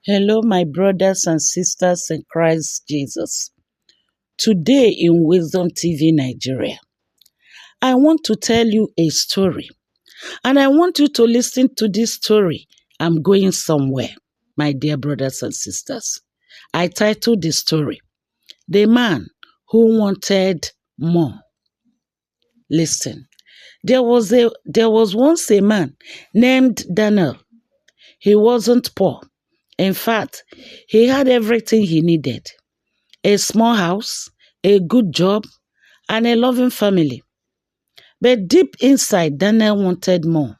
Hello, my brothers and sisters in Christ Jesus. Today in Wisdom TV Nigeria, I want to tell you a story, and I want you to listen to this story. I'm going somewhere, my dear brothers and sisters. I titled the story, The Man Who Wanted More. Listen, there was once a man named Daniel. He wasn't poor. In fact, he had everything he needed. A small house, a good job, and a loving family. But deep inside, Daniel wanted more.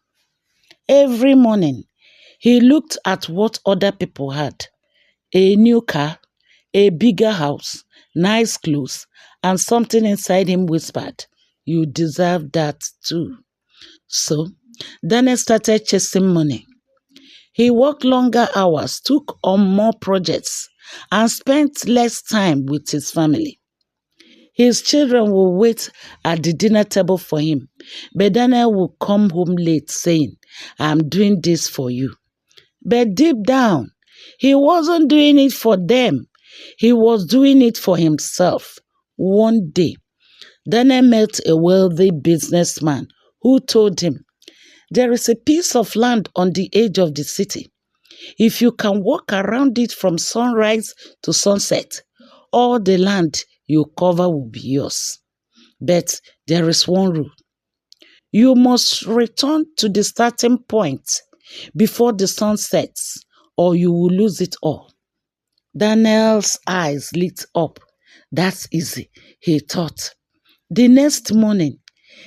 Every morning, he looked at what other people had: a new car, a bigger house, nice clothes, and something inside him whispered, "You deserve that too." So, Daniel started chasing money. He worked longer hours, took on more projects, and spent less time with his family. His children will wait at the dinner table for him, but Daniel will come home late saying, "I'm doing this for you." But deep down, he wasn't doing it for them. He was doing it for himself. One day, Daniel met a wealthy businessman who told him, "There is a piece of land on the edge of the city. If you can walk around it from sunrise to sunset, all the land you cover will be yours. But there is one rule. You must return to the starting point before the sun sets, or you will lose it all." Daniel's eyes lit up. That's easy, he thought. The next morning,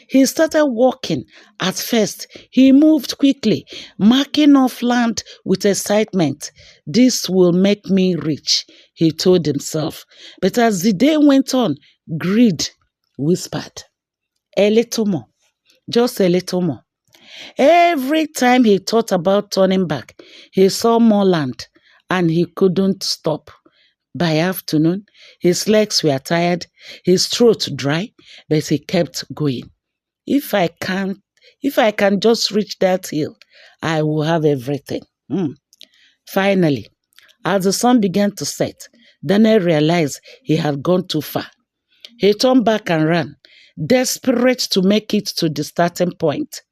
he started walking. At first, he moved quickly, marking off land with excitement. "This will make me rich," he told himself. But as the day went on, greed whispered, "A little more, just a little more." Every time he thought about turning back, he saw more land, and he couldn't stop. By afternoon, his legs were tired, his throat dry, but he kept going. If I can just reach that hill, I will have everything." Finally, as the sun began to set, Daniel realized he had gone too far. He turned back and ran, desperate to make it to the starting point.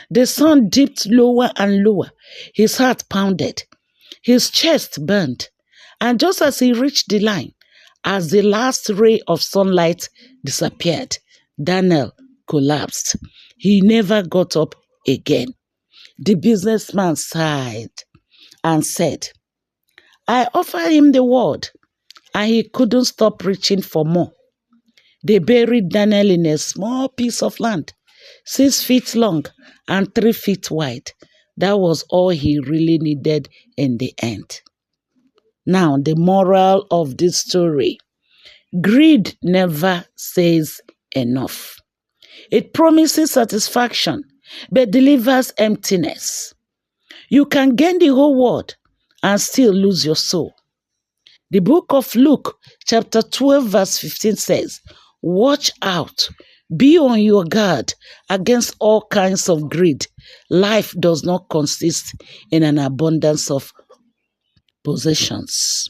The sun dipped lower and lower. His heart pounded. His chest burned. And just as he reached the line, as the last ray of sunlight disappeared, Daniel collapsed. He never got up again. The businessman sighed and said, "I offered him the world, and he couldn't stop reaching for more." They buried Daniel in a small piece of land, 6 feet long and 3 feet wide. That was all he really needed in the end. Now, the moral of this story: greed never says enough. It promises satisfaction, but delivers emptiness. You can gain the whole world and still lose your soul. The book of Luke, chapter 12, verse 15 says, "Watch out, be on your guard against all kinds of greed. Life does not consist in an abundance of possessions."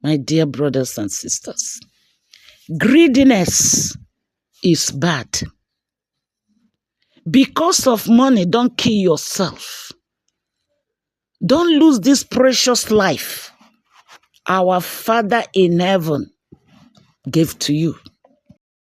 My dear brothers and sisters, greediness is bad. Because of money, don't kill yourself. Don't lose this precious life our Father in heaven gave to you.